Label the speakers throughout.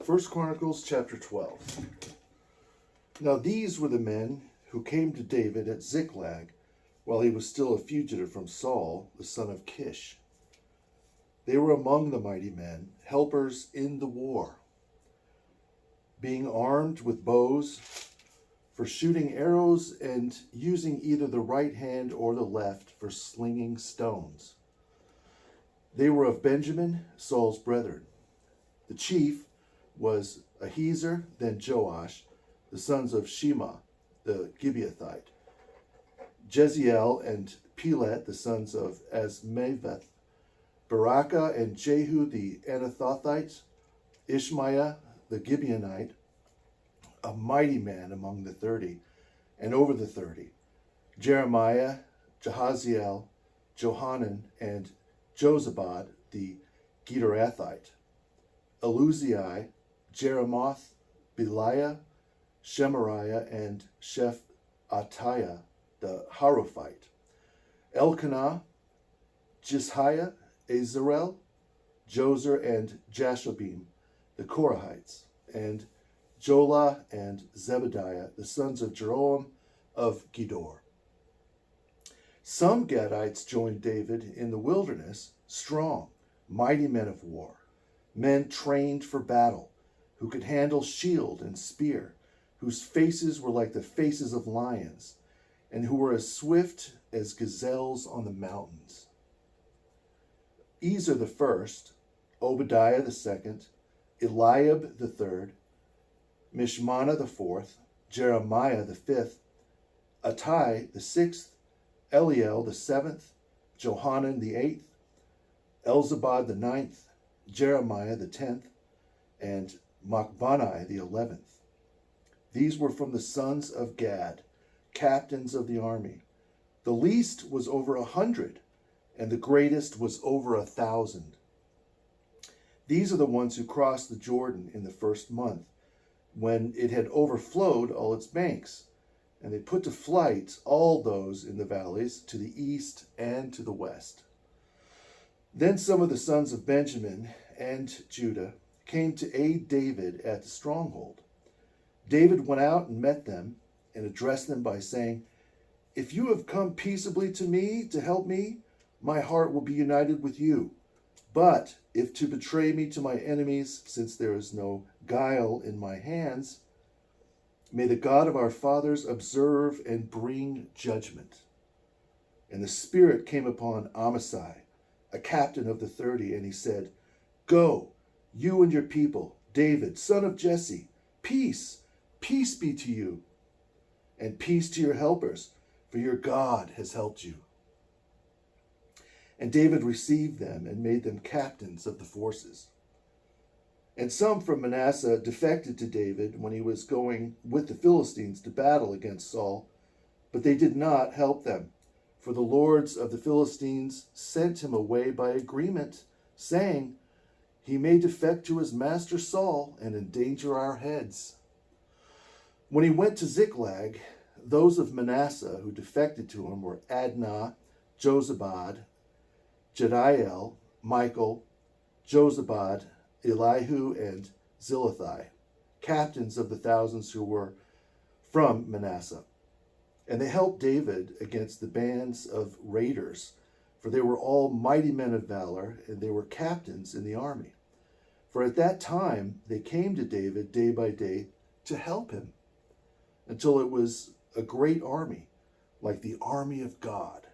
Speaker 1: 1 Chronicles chapter 12. Now these were the men who came to David at Ziklag while he was still a fugitive from Saul, the son of Kish. They were among the mighty men, helpers in the war, being armed with bows for shooting arrows and using either the right hand or the left for slinging stones. They were of Benjamin, Saul's brethren. The chief was Ahiezer, then Joash, the sons of Shema, the Gibeathite, Jeziel and Pelet, the sons of Asmaveth, Barakah and Jehu the Anathothite, Ishmaiah the Gibeonite, a mighty man among the 30, and over the 30, Jeremiah, Jahaziel, Johanan, and Jozabad the Gederathite, Eluzai, Jeremoth, Beliah, Shemariah, and Shephatiah the Haruphite, Elkanah, Jishiah, Azarel, Jozer, and Jashobim, the Korahites, and Jolah and Zebediah, the sons of Jeroam of Gedor. Some Gadites joined David in the wilderness, strong, mighty men of war, men trained for battle, who could handle shield and spear, whose faces were like the faces of lions, and who were as swift as gazelles on the mountains. Ezer the first, Obadiah the second, Eliab the third, Mishmana the fourth, Jeremiah the fifth, Attai the sixth, Eliel the seventh, Johanan the eighth, Elzabad the ninth, Jeremiah the 10th, and Machbani the 11th. These were from the sons of Gad, captains of the army. The least was over 100, and the greatest was over 1,000. These are the ones who crossed the Jordan in the first month, when it had overflowed all its banks, and they put to flight all those in the valleys to the east and to the west. Then some of the sons of Benjamin and Judah came to aid David at the stronghold. David went out and met them and addressed them by saying, "If you have come peaceably to me to help me, my heart will be united with you. But if to betray me to my enemies, since there is no guile in my hands, may the God of our fathers observe and bring judgment." And the Spirit came upon Amasai, a captain of the 30, and he said, "Go, you and your people, David, son of Jesse, peace, peace be to you, and peace to your helpers, for your God has helped you." And David received them and made them captains of the forces. And some from Manasseh defected to David when he was going with the Philistines to battle against Saul, but they did not help them, for the lords of the Philistines sent him away by agreement, saying, "He may defect to his master Saul and endanger our heads." When he went to Ziklag, those of Manasseh who defected to him were Adnah, Jozabad, Jediel, Michael, Jozabad, Elihu, and Zilithai, captains of the thousands who were from Manasseh. And they helped David against the bands of raiders, for they were all mighty men of valor, and they were captains in the army. For at that time they came to David day by day to help him, until it was a great army, like the army of God.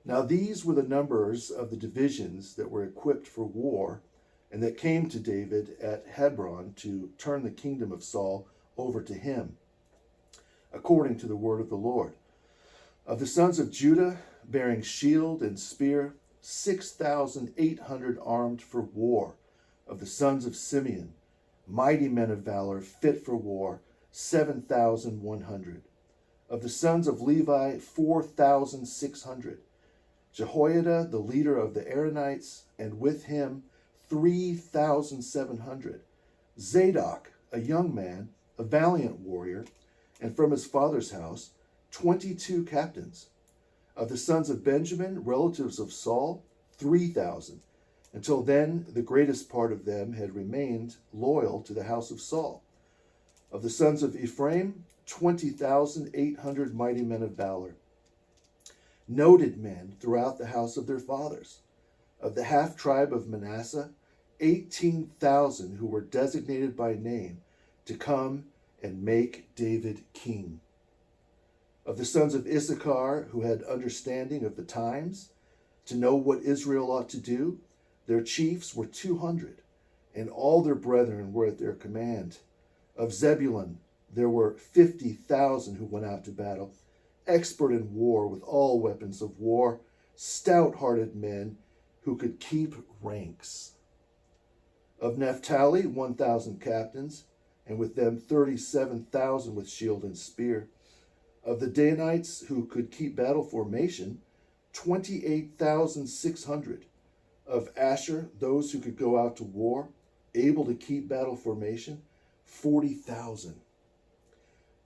Speaker 1: Now these were the numbers of the divisions that were equipped for war, and that came to David at Hebron to turn the kingdom of Saul over to him, according to the word of the Lord. Of the sons of Judah, bearing shield and spear, 6,800 armed for war. Of the sons of Simeon, mighty men of valor, fit for war, 7,100. Of the sons of Levi, 4,600. Jehoiada, the leader of the Aaronites, and with him 3,700. Zadok, a young man, a valiant warrior, and from his father's house, 22 captains. Of the sons of Benjamin, relatives of Saul, 3,000. Until then, the greatest part of them had remained loyal to the house of Saul. Of the sons of Ephraim, 20,800 mighty men of valor, noted men throughout the house of their fathers. Of the half tribe of Manasseh, 18,000 who were designated by name to come and make David king. Of the sons of Issachar, who had understanding of the times, to know what Israel ought to do, their chiefs were 200, and all their brethren were at their command. Of Zebulun, there were 50,000 who went out to battle, expert in war with all weapons of war, stout-hearted men who could keep ranks. Of Naphtali, 1,000 captains, and with them 37,000 with shield and spear. Of the Danites who could keep battle formation, 28,600. Of Asher, those who could go out to war, able to keep battle formation, 40,000.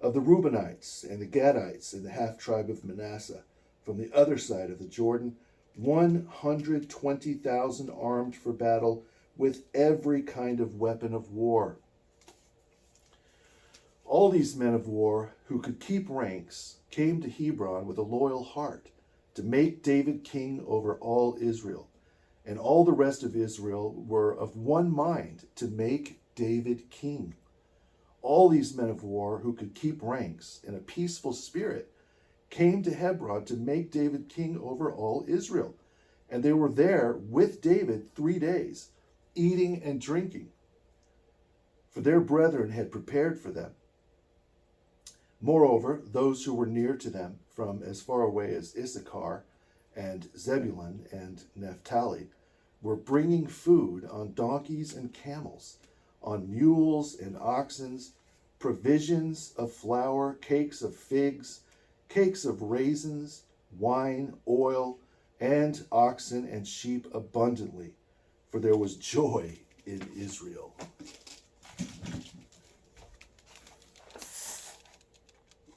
Speaker 1: Of the Reubenites and the Gadites and the half-tribe of Manasseh, from the other side of the Jordan, 120,000 armed for battle with every kind of weapon of war. All these men of war who could keep ranks came to Hebron with a loyal heart to make David king over all Israel. And all the rest of Israel were of one mind to make David king. All these men of war who could keep ranks in a peaceful spirit came to Hebron to make David king over all Israel. And they were there with David 3 days, eating and drinking, for their brethren had prepared for them. Moreover, those who were near to them, from as far away as Issachar and Zebulun and Naphtali, were bringing food on donkeys and camels, on mules and oxen, provisions of flour, cakes of figs, cakes of raisins, wine, oil, and oxen and sheep abundantly, for there was joy in Israel.